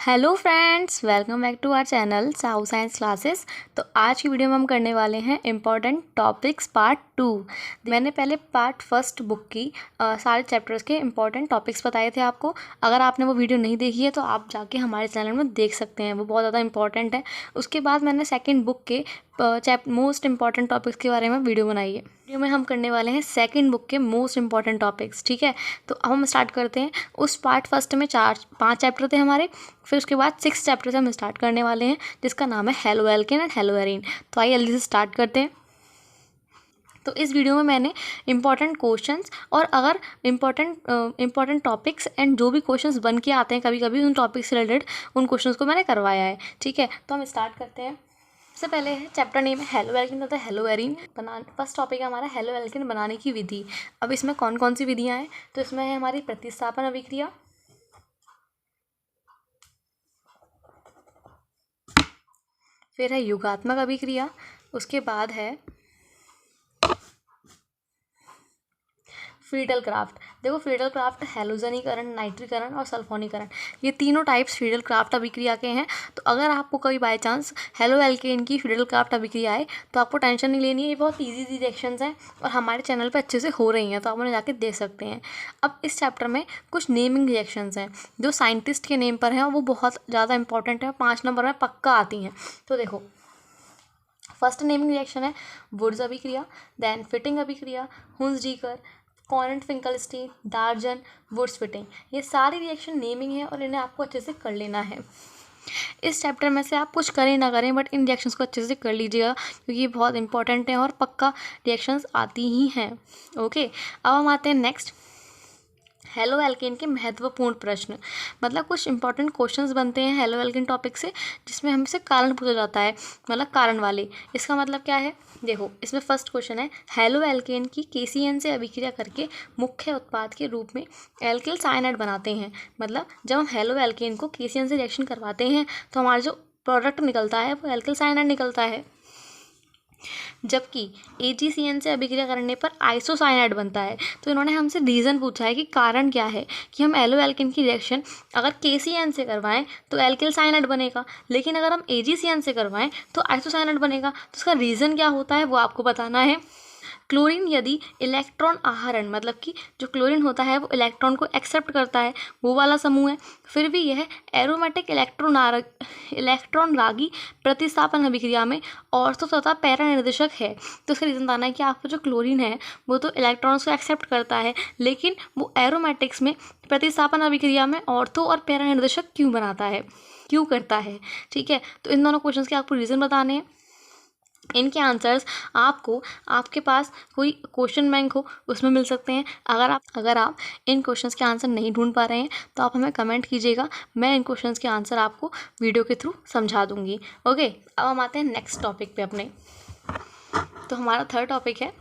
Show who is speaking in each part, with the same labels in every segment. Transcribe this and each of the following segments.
Speaker 1: Hello friends, welcome back to our channel साउ science classes. तो आज की वीडियो में हम करने वाले हैं इम्पॉर्टेंट टॉपिक्स पार्ट 2। मैंने पहले पार्ट फर्स्ट बुक की सारे चैप्टर्स के इम्पॉर्टेंट टॉपिक्स बताए थे आपको। अगर आपने वो वीडियो नहीं देखी है तो आप जाके हमारे चैनल में देख सकते हैं, वो बहुत ज़्यादा इंपॉर्टेंट है। उसके बाद मैंने सेकेंड बुक के मोस्ट इंपॉर्टेंट टॉपिक्स के बारे में वीडियो बनाई है। वीडियो में हम करने वाले हैं सेकंड बुक के मोस्ट इंपॉर्टेंट टॉपिक्स, ठीक है। तो अब हम स्टार्ट करते हैं। उस पार्ट फर्स्ट में 5 चैप्टर थे हमारे, फिर उसके बाद 6 चैप्टर से हम स्टार्ट करने वाले हैं, जिसका नाम है halo alkane and hello arene. तो आइए जल्दी से स्टार्ट करते हैं। तो इस वीडियो में मैंने इंपॉर्टेंट क्वेश्चंस और अगर इंपॉर्टेंट टॉपिक्स एंड जो भी क्वेश्चंस बन के आते हैं कभी कभी उन टॉपिक्स से रिलेटेड, उन क्वेश्चंस को मैंने करवाया है, ठीक है। तो हम स्टार्ट करते हैं। सबसे पहले है चैप्टर नेम है हेलो एल्केन तथा हेलो एरीन। फर्स्ट टॉपिक है हमारा हेलो एल्केन बनाने की विधि। अब इसमें कौन कौन सी विधियाँ हैं? तो इसमें है हमारी प्रतिस्थापन अभिक्रिया, फिर है युगात्मक अभिक्रिया, उसके बाद है फ्रीडल क्राफ्ट। देखो, फ्रीडल क्राफ्ट हैलोजनीकरण, नाइट्रीकरण और सल्फोनीकरण, ये तीनों टाइप्स फ्रीडल क्राफ्ट अभिक्रिया के हैं। तो अगर आपको कभी बाय चांस हेलो एल्केन की फ्रीडल क्राफ्ट अभिक्रिया आए तो आपको टेंशन नहीं लेनी है, ये बहुत ईजी रिएक्शंस हैं और हमारे चैनल पे अच्छे से हो रही हैं, तो आप उन्हें जाके देख सकते हैं। अब इस चैप्टर में कुछ नेमिंग रिएक्शंस हैं जो साइंटिस्ट के नेम पर हैं और वो बहुत ज़्यादा इंपॉर्टेंट है, 5 नंबर में पक्का आती हैं। तो देखो, फर्स्ट नेमिंग रिएक्शन है वुड्स अभिक्रिया, देन फिटिंग अभिक्रिया, हुंस-डीकर, कॉरेंट फिंकलस्टीन, डार्जन, वुड्स फिटिंग। ये सारी रिएक्शन नेमिंग है और इन्हें आपको अच्छे से कर लेना है। इस चैप्टर में से आप कुछ करें ना करें बट इन रिएक्शंस को अच्छे से कर लीजिएगा, क्योंकि ये बहुत इंपॉर्टेंट है और पक्का रिएक्शंस आती ही हैं। ओके, अब हम आते हैं नेक्स्ट हेलो एल्केन के महत्वपूर्ण प्रश्न। मतलब कुछ इंपॉर्टेंट क्वेश्चंस बनते हैं हेलो एल्केन टॉपिक से, जिसमें हमसे कारण पूछा जाता है, मतलब कारण वाले। इसका मतलब क्या है? देखो, इसमें फर्स्ट क्वेश्चन है हेलो एल्केन की KCN से अभिक्रिया करके मुख्य उत्पाद के रूप में एल्किल साइनाइड बनाते हैं। मतलब जब हम हेलो एल्केन को KCN से रिएक्शन करवाते हैं तो हमारा जो प्रोडक्ट निकलता है वो एल्किल साइनाइड निकलता है, जबकि AgCN से अभिक्रिया करने पर आइसोसाइनाइड बनता है। तो इन्होंने हमसे रीज़न पूछा है कि कारण क्या है कि हम एलो एल्केन की रिएक्शन अगर KCN से करवाएं तो एल्किल साइनाइड बनेगा, लेकिन अगर हम AgCN से करवाएं तो आइसोसाइनाइड बनेगा। तो उसका रीज़न क्या होता है वो आपको बताना है। क्लोरीन यदि इलेक्ट्रॉन आहरण, मतलब कि जो क्लोरीन होता है वो इलेक्ट्रॉन को एक्सेप्ट करता है, वो वाला समूह है, फिर भी यह एरोमेटिक इलेक्ट्रॉन रागी प्रतिस्थापन अभिक्रिया में ऑर्थो तथा पैरा निर्देशक है। तो इसका रीज़न बताना है कि आपका जो क्लोरीन है वो तो इलेक्ट्रॉन्स को एक्सेप्ट करता है, लेकिन वो एरोमेटिक्स में प्रतिस्थापन अभिक्रिया में ऑर्थो और पैरा निर्देशक क्यों बनाता है, क्यों करता है, ठीक है। तो इन दोनों क्वेश्चंस के आपको रीज़न बताने हैं। इनके आंसर्स आपको आपके पास कोई क्वेश्चन बैंक हो उसमें मिल सकते हैं। अगर आप इन क्वेश्चंस के आंसर नहीं ढूंढ पा रहे हैं तो आप हमें कमेंट कीजिएगा, मैं इन क्वेश्चंस के आंसर आपको वीडियो के थ्रू समझा दूंगी। ओके, अब हम आते हैं नेक्स्ट टॉपिक पे अपने। तो हमारा थर्ड टॉपिक है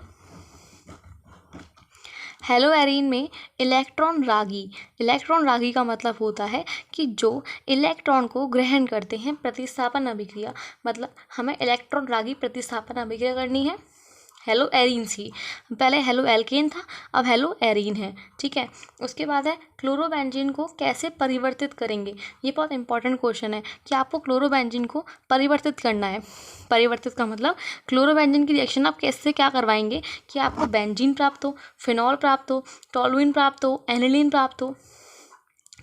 Speaker 1: हेलो एरीन में इलेक्ट्रॉन रागी। इलेक्ट्रॉन रागी का मतलब होता है कि जो इलेक्ट्रॉन को ग्रहण करते हैं प्रतिस्थापन अभिक्रिया, मतलब हमें इलेक्ट्रॉन रागी प्रतिस्थापन अभिक्रिया करनी है हेलो एरीन ही। पहले हेलो एल्केन था, अब हेलो एरीन है, ठीक है। उसके बाद है क्लोरोबेंजीन को कैसे परिवर्तित करेंगे। ये बहुत इंपॉर्टेंट क्वेश्चन है कि आपको क्लोरोबेंजीन को परिवर्तित करना है। परिवर्तित का मतलब क्लोरोबेंजीन की रिएक्शन आप कैसे क्या करवाएंगे कि आपको बेंजीन प्राप्त हो, फिनॉल प्राप्त हो, टॉलुइन प्राप्त हो, एनिलीन प्राप्त हो।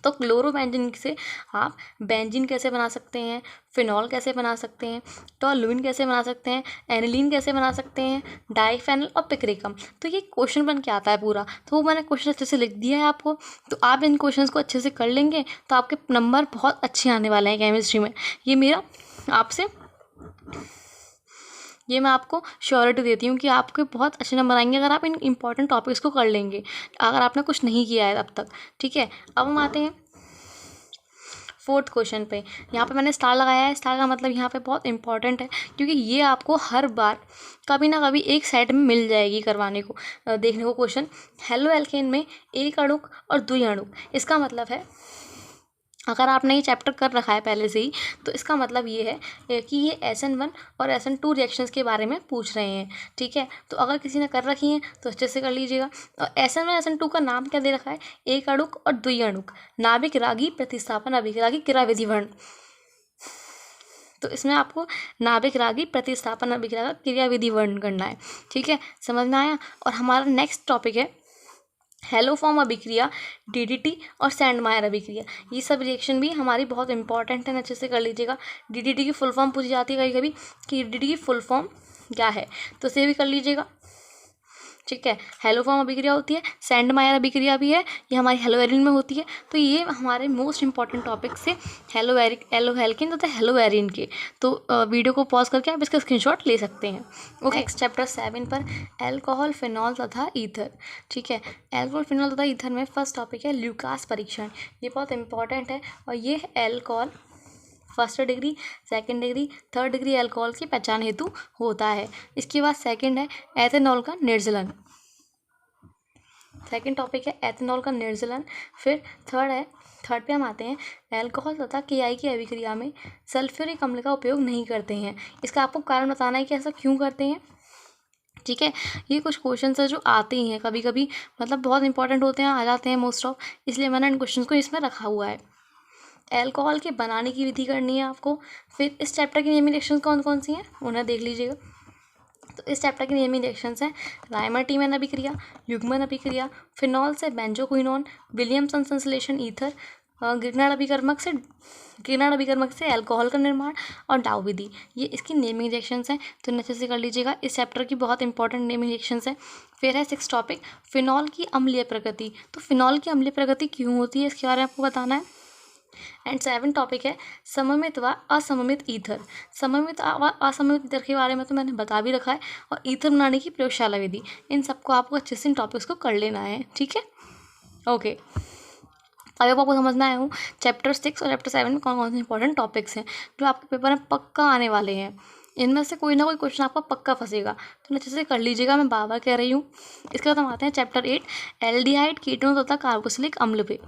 Speaker 1: तो क्लोरोबेंजीन से आप बेंजीन कैसे बना सकते हैं, फिनॉल कैसे बना सकते हैं, टॉलुइन कैसे बना सकते हैं, एनिलीन कैसे बना सकते हैं, डाइफेनल और पिक्रिकम। तो ये क्वेश्चन बन के आता है पूरा, तो वो मैंने क्वेश्चन अच्छे से लिख दिया है आपको। तो आप इन क्वेश्चंस को अच्छे से कर लेंगे तो आपके नंबर बहुत अच्छे आने वाले हैं केमिस्ट्री में। ये मैं आपको श्योरिटी देती हूँ कि आपके बहुत अच्छे नंबर आएंगे अगर आप इन इंपॉर्टेंट टॉपिक्स को कर लेंगे, अगर आपने कुछ नहीं किया है अब तक, ठीक है। अब हम आते हैं फोर्थ क्वेश्चन पे। यहाँ पे मैंने स्टार लगाया है, स्टार का मतलब यहाँ पे बहुत इंपॉर्टेंट है, क्योंकि ये आपको हर बार कभी ना कभी एक साइड में मिल जाएगी करवाने को, देखने को क्वेश्चन। हेलो एल्केन में एक अणुक और द्वि अणुक, इसका मतलब है अगर आपने ये चैप्टर कर रखा है पहले से ही तो इसका मतलब ये है कि ये SN1 और SN2 रिएक्शंस के बारे में पूछ रहे हैं, ठीक है। तो अगर किसी ने कर रखी हैं तो अच्छे से कर लीजिएगा। और SN1 SN2 का नाम क्या दे रखा है, एक अणुक और द्विअणुक, नाभिक रागी प्रतिस्थापन अभिक्रिया क्रियाविधि वर्णन। तो इसमें आपको नाभिक रागी प्रतिस्थापन अभिक्रिया का क्रियाविधि वर्णन करना है, ठीक है, समझ में आया। और हमारा नेक्स्ट टॉपिक है हेलोफॉर्म अभिक्रिया, DDT और सैंडमायर अभिक्रिया। ये सब रिएक्शन भी हमारी बहुत इंपॉर्टेंट है, अच्छे से कर लीजिएगा। DDT की फुल फॉर्म पूछी जाती है कभी कभी कि DDT की फुल फॉर्म क्या है, तो इसे भी कर लीजिएगा, ठीक है। हेलोफॉर्म अभिक्रिया होती है, सैंडमायर अभिक्रिया भी है, ये हमारी हेलोवेरिन में होती है। तो ये हमारे मोस्ट इंपॉर्टेंट टॉपिक से एलोहेल्किन तथा हेलोवेरिन के। तो वीडियो को पॉज करके आप इसका स्क्रीनशॉट ले सकते हैं। ओके, नेक्स्ट चैप्टर 7 पर एल्कोहल, फिनॉल तथा ईथर, ठीक है। एल्कोहल, फिनॉल तथा ईथर में फर्स्ट टॉपिक है ल्यूकास परीक्षण। ये बहुत इंपॉर्टेंट है और ये alcohol first degree, second degree, third degree alcohol की पहचान हेतु होता है। इसके बाद सेकंड है एथेनॉल का निर्जलन, सेकंड टॉपिक है एथेनॉल का निर्जलन। फिर थर्ड पे हम आते हैं अल्कोहल तथा KI की अभिक्रिया में सल्फ्यूरिक अम्ल का उपयोग नहीं करते हैं। इसका आपको कारण बताना है कि ऐसा क्यों करते हैं, ठीक है। ये कुछ क्वेश्चन है जो आते ही हैं कभी कभी, मतलब बहुत इंपॉर्टेंट होते हैं, आ जाते हैं मोस्ट ऑफ, इसलिए मैंने इन क्वेश्चन को इसमें रखा हुआ है। अल्कोहल के बनाने की विधि करनी है आपको। फिर इस चैप्टर की नेमिंग रिएक्शंस कौन कौन सी हैं उन्हें देख लीजिएगा। तो इस चैप्टर की नेमिंग रिएक्शंस हैं राइमर-टीमैन अभिक्रिया, युग्मन अभिक्रिया, फिनॉल से बेंजोक्विनोन, विलियमसन संश्लेषण ईथर, ग्रिग्नार्ड अभिकर्मक से अल्कोहल का निर्माण और डाउ विधि। ये इसकी नेमिंग रिएक्शंस हैं, तो अच्छे से कर लीजिएगा। इस चैप्टर की बहुत इंपॉर्टेंट नेमिंग रिएक्शंस हैं। फिर है 6 टॉपिक फिनॉल की अम्लीय प्रकृति। तो फिनॉल की अम्लीय प्रकृति क्यों होती है इसके बारे में आपको बताना है। एंड 7 टॉपिक है सममित व असममित ईथर। सममित व असममित ईथर के बारे में तो मैंने बता भी रखा है, और ईथर बनाने की प्रयोगशाला विधि। इन सबको आपको अच्छे से इन टॉपिक्स को कर लेना है, ठीक है। ओके, अभी आपको समझना आया हूँ चैप्टर 6 और चैप्टर 7 में कौन कौन से इंपॉर्टेंट टॉपिक्स हैं जो आपके पेपर में पक्का आने वाले हैं। इनमें से कोई ना कोई क्वेश्चन आपका पक्का फंसेगा, तो अच्छे से कर लीजिएगा, मैं बार बार कह रही हूँ। इसके बाद हम आते हैं चैप्टर 8 एल्डिहाइड, कीटोन तथा कार्बोक्सिलिक अम्ल पे।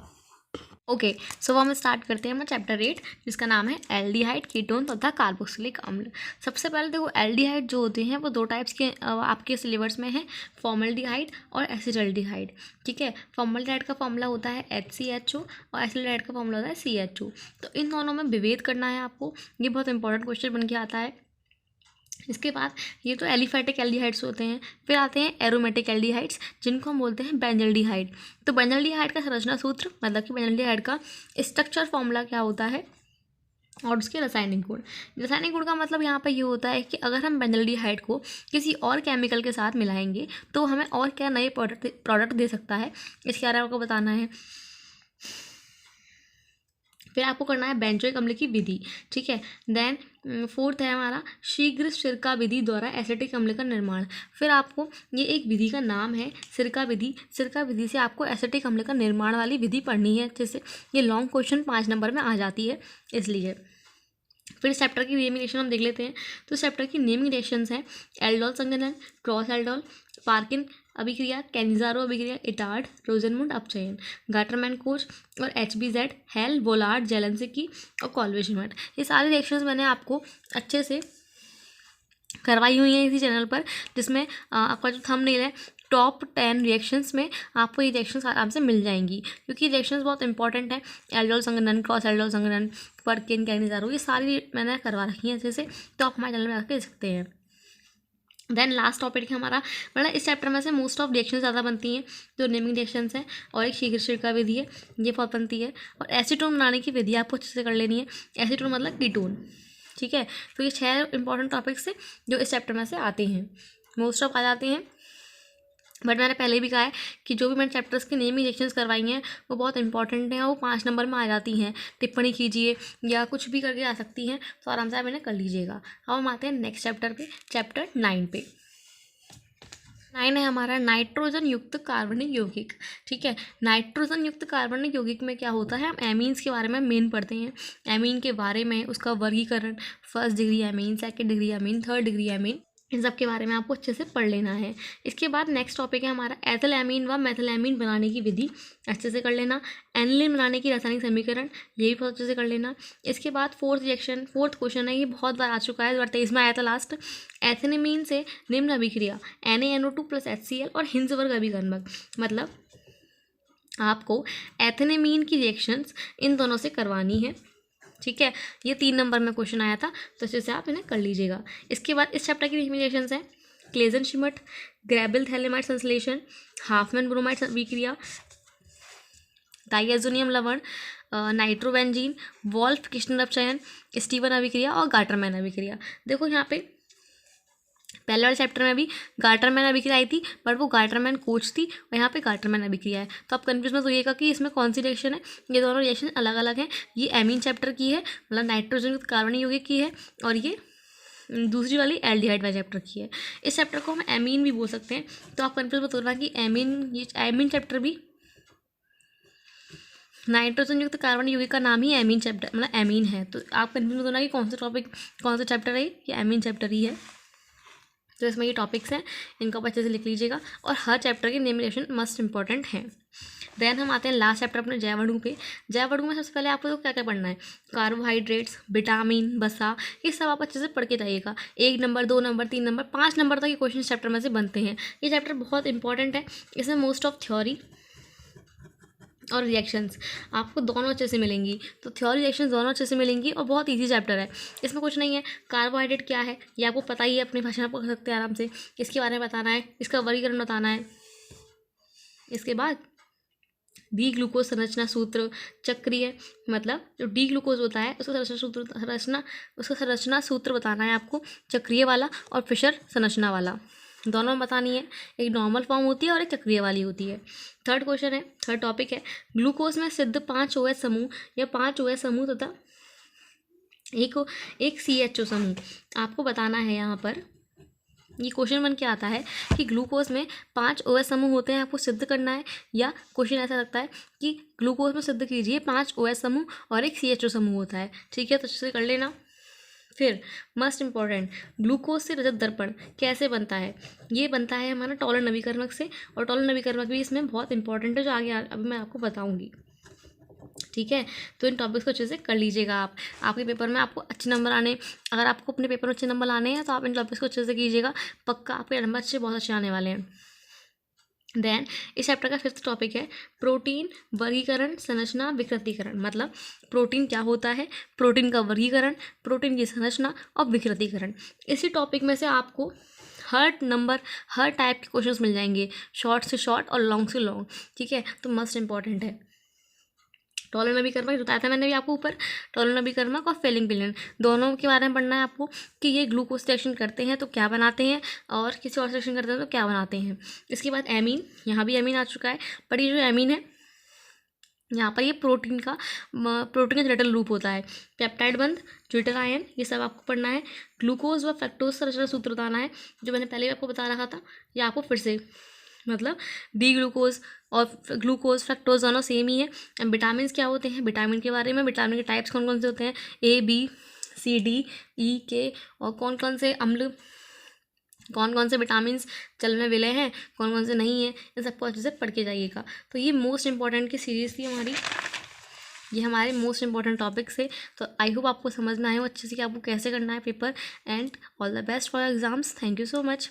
Speaker 1: ओके, सो हम स्टार्ट करते हैं चैप्टर 8 जिसका नाम है एल्डिहाइड, कीटोन तथा कार्बोक्सिलिक अम्ल। सबसे पहले देखो एल्डिहाइड जो होते हैं वो 2 टाइप्स के आपके सिलेबस में है, फॉर्मल्डिहाइड और एसिटल्डिहाइड, ठीक है। फॉर्मल्डिहाइड का फॉर्मूला होता है HCHO और एसिटल्डिहाइड का फॉर्मूला होता है CHO। तो इन दोनों में विभेद करना है आपको, ये बहुत इंपॉर्टेंट क्वेश्चन बन के आता है। इसके बाद ये तो एलिफैटिक एल्डिहाइड्स होते हैं। फिर आते हैं एरोमेटिक एल्डिहाइड्स जिनको हम बोलते हैं बेंजल्डिहाइड। तो बेंजल्डिहाइड का संरचना सूत्र मतलब कि बेंजल्डिहाइड का स्ट्रक्चर फॉर्मूला क्या होता है और उसके रासायनिक गुण। रासायनिक गुण का मतलब यहाँ पर ये होता है कि अगर हम बेंजल्डिहाइड को किसी और केमिकल के साथ मिलाएंगे तो हमें और क्या नए प्रोडक्ट दे सकता है, इसके बारे में आपको बताना है। फिर आपको करना है बेंजोइक अम्ल की विधि, ठीक है। देन 4th है हमारा शीघ्र सिरका विधि द्वारा एसिटिक अम्ल का निर्माण। फिर आपको ये एक विधि का नाम है सिरका विधि। सिरका विधि से आपको एसिटिक अम्ल का निर्माण वाली विधि पढ़नी है अच्छे से। ये लॉन्ग क्वेश्चन 5 नंबर में आ जाती है इसलिए। फिर इस चैप्टर की नेमिंग रिएक्शन हम देख लेते हैं। तो इस चैप्टर की नेमिंग रिएक्शंस हैं एल्डोल संघनन, क्रॉस एल्डोल, पार्किन अभिक्रिया, कैनिजारो अभिक्रिया, इटार्ड, रोजनमुंड अपचयन, गाटरमैन कोच और HBZ, हेल, वोलार्ड, जेलेंस्की और कॉल्वे-शुमार्ट। ये सारी रिएक्शंस मैंने आपको अच्छे से करवाई हुई हैं इसी चैनल पर, जिसमें आपका जो थंबनेल है टॉप 10 रिएक्शंस में आपको ये रिएक्शंस आराम से मिल जाएंगी, क्योंकि रिएक्शंस बहुत इंपॉर्टेंट है। एल्डोल संघनन, क्रॉस एल्डोल संघनन, पर्किन, कैनिजारो, ये सारी मैंने करवा रखी हैं अच्छे से, तो आप हमारे चैनल में आकर देख सकते हैं। देन लास्ट टॉपिक है हमारा, मतलब इस चैप्टर में से मोस्ट ऑफ रिएक्शन ज़्यादा बनती हैं, जो नेमिंग रिएक्शंस हैं, और एक शीघ्र सिरका विधि है, ये बहुत बनती है, और एसीटोन बनाने की विधि आपको अच्छे से कर लेनी है। एसीटोन मतलब कीटोन, ठीक है। तो ये 6 इंपॉर्टेंट टॉपिक्स हैं जो इस चैप्टर में से आते हैं, मोस्ट ऑफ आ जाते हैं। बट मैंने पहले भी कहा है कि जो भी मैंने चैप्टर्स की नेमिंग रिएक्शंस करवाई हैं वो बहुत इंपॉर्टेंट हैं, वो 5 नंबर में आ जाती हैं। टिप्पणी कीजिए या कुछ भी करके आ सकती हैं, तो आराम से आप इन्हें कर लीजिएगा। अब हम आते हैं नेक्स्ट चैप्टर पे, चैप्टर 9 पे। 9 है हमारा नाइट्रोजन युक्त कार्बनिक यौगिक, ठीक है। नाइट्रोजन युक्त कार्बनिक यौगिक में क्या होता है, हम एमीन्स के बारे में मेन पढ़ते हैं। एमीन के बारे में उसका वर्गीकरण, 1st degree amine, 2nd degree amine, 3rd degree amine, इन सब के बारे में आपको अच्छे से पढ़ लेना है। इसके बाद नेक्स्ट टॉपिक है हमारा एथिलएमीन व मेथिलएमीन बनाने की विधि, अच्छे से कर लेना। एनिलीन बनाने की रासायनिक समीकरण, ये भी बहुत अच्छे से कर लेना। इसके बाद फोर्थ क्वेश्चन है, ये बहुत बार आ चुका है, 2023 में आया था लास्ट। एथिलीन से निम्न अभिक्रिया NaNO2 + HCl और हिंसवर्ग अभिकर्मक, मतलब आपको एथिलीन की रिएक्शंस इन दोनों से करवानी है, ठीक है। ये 3 नंबर में क्वेश्चन आया था, तो अच्छे से आप इन्हें कर लीजिएगा। इसके बाद इस चैप्टर की रिकमेंडेशंस हैं क्लेजन शिमट, ग्रेबिल थैलेमाइड संश्लेषण, हाफमैन ब्रोमाइड विक्रिया, डाइएज़ोनियम लवण, नाइट्रोबेंजीन, वॉल्फ किश्नर अपचयन, स्टीवन अभिक्रिया और गाटरमैन अभिक्रिया। देखो यहाँ पे पहले वाले चैप्टर में भी गाटरमैन अभिक्रिया आई थी, बट वो गाटरमैन कोच थी और यहाँ पे गाटरमैन अभिक्रिया है। तो आप कन्फ्यूज मत होइएगा कि इसमें कौन सी रिएक्शन है, ये दोनों रिएक्शन अलग अलग हैं। ये एमीन चैप्टर की है, मतलब नाइट्रोजन कार्बन यौगिक की है, और ये दूसरी वाली एल्डिहाइड वाले चैप्टर की है। इस चैप्टर को हम एमीन भी बोल सकते हैं, तो आप कन्फ्यूज मत होना कि एमीन चैप्टर भी नाइट्रोजन युक्त कार्बन यौगिक का नाम ही एमीन चैप्टर, मतलब एमीन है। तो आप कन्फ्यूज मत होना कि कौन सा चैप्टर है, ये एमीन चैप्टर ही है। तो इसमें ये टॉपिक्स हैं, इनको आप अच्छे से लिख लीजिएगा, और हर चैप्टर के नेमिनेशन मस्ट इंपॉर्टेंट हैं। देन हम आते हैं लास्ट चैप्टर अपने जैवाणु पे। जैवाणु में सबसे पहले आपको तो क्या क्या पढ़ना है, कार्बोहाइड्रेट्स, विटामिन, वसा, ये सब आप अच्छे से पढ़ के जाइएगा। 1 नंबर, 2 नंबर, 3 नंबर, 5 नंबर तक ये क्वेश्चन चैप्टर में से बनते हैं। ये चैप्टर बहुत इंपॉर्टेंट है, इसमें मोस्ट ऑफ थ्योरी और रिएक्शंस आपको दोनों अच्छे से मिलेंगी। तो थ्योरी रिएक्शंस दोनों अच्छे से मिलेंगी, और बहुत इजी चैप्टर है, इसमें कुछ नहीं है। कार्बोहाइड्रेट क्या है ये आपको पता ही है, अपनी भाषा में आप पढ़ सकते हैं आराम से। इसके बारे में बताना है, इसका वर्गीकरण बताना है। इसके बाद डी ग्लूकोज संरचना सूत्र चक्रीय, मतलब जो डी ग्लूकोज होता है उसका संरचना सूत्र बताना है आपको, चक्रीय वाला और फिशर संरचना वाला, दोनों बतानी है। एक नॉर्मल फॉर्म होती है और एक चक्रीय वाली होती है। थर्ड टॉपिक है ग्लूकोज में सिद्ध 5 OH समूह या 5 OH समूह तथा एक CHO समूह आपको बताना है। यहाँ पर ये क्वेश्चन बन के आता है कि ग्लूकोज में 5 OH समूह होते हैं, आपको सिद्ध करना है, या क्वेश्चन ऐसा लगता है कि ग्लूकोज में सिद्ध कीजिए 5 OH समूह और एक CHO समूह होता है, ठीक है। तो अच्छे से कर लेना। फिर मस्ट इम्पॉर्टेंट, ग्लूकोज से रजत दर्पण कैसे बनता है, ये बनता है हमारा टॉलन नवीकर्मक से, और टॉलन नवीकर्मक भी इसमें बहुत इंपॉर्टेंट है, जो आगे अभी मैं आपको बताऊंगी, ठीक है। तो इन टॉपिक्स को अच्छे से कर लीजिएगा आप। आपके पेपर में आपको अच्छे नंबर आने, अगर आपको अपने पेपर में अच्छे नंबर लाने हैं तो आप इन टॉपिक्स को अच्छे से कीजिएगा, पक्का आपके नंबर बहुत अच्छे आने वाले हैं। देन इस चैप्टर का 5th टॉपिक है प्रोटीन वर्गीकरण, संरचना, विकृतीकरण, मतलब प्रोटीन क्या होता है, प्रोटीन का वर्गीकरण, प्रोटीन की संरचना और विकृतीकरण। इसी टॉपिक में से आपको हर टाइप के क्वेश्चंस मिल जाएंगे, शॉर्ट से शॉर्ट और लॉन्ग से लॉन्ग, ठीक है। तो मस्ट इंपॉर्टेंट है। टॉलन अभिकर्मक बताया था मैंने भी आपको ऊपर, टॉलन अभिकर्मक और फेलिंग पिलन दोनों के बारे में पढ़ना है आपको, कि ये ग्लूकोज रिएक्शन करते हैं तो क्या बनाते हैं, और किसी और रिएक्शन करते हैं तो क्या बनाते हैं। इसके बाद एमीन, यहाँ भी एमीन आ चुका है, पर ये जो एमीन है यहाँ पर ये प्रोटीन का जटिल रूप होता है, पेप्टाइड बंध, ज्विटर आयन, ये सब आपको पढ़ना है। ग्लूकोज व फ्रक्टोज संरचना सूत्र बताना है, जो मैंने पहले भी आपको बता रखा था, ये आपको फिर से, मतलब डी ग्लूकोज और ग्लूकोज फ्रक्टोज दोनों सेम ही है। विटामिन क्या होते हैं, विटामिन के बारे में, विटामिन के टाइप्स कौन कौन से होते हैं, A B C D E K, और कौन कौन से अम्ल, कौन कौन से विटामिन चल में विलय हैं, कौन कौन से नहीं है, इन सबको अच्छे से पढ़ के जाइएगा। तो ये मोस्ट इंपॉर्टेंट की सीरीज़ थी हमारी, ये हमारे मोस्ट इंपॉर्टेंट टॉपिक्स है। तो आई होप आपको समझना है अच्छे से कि आपको कैसे करना है paper, and all the best for exams. Thank you so much.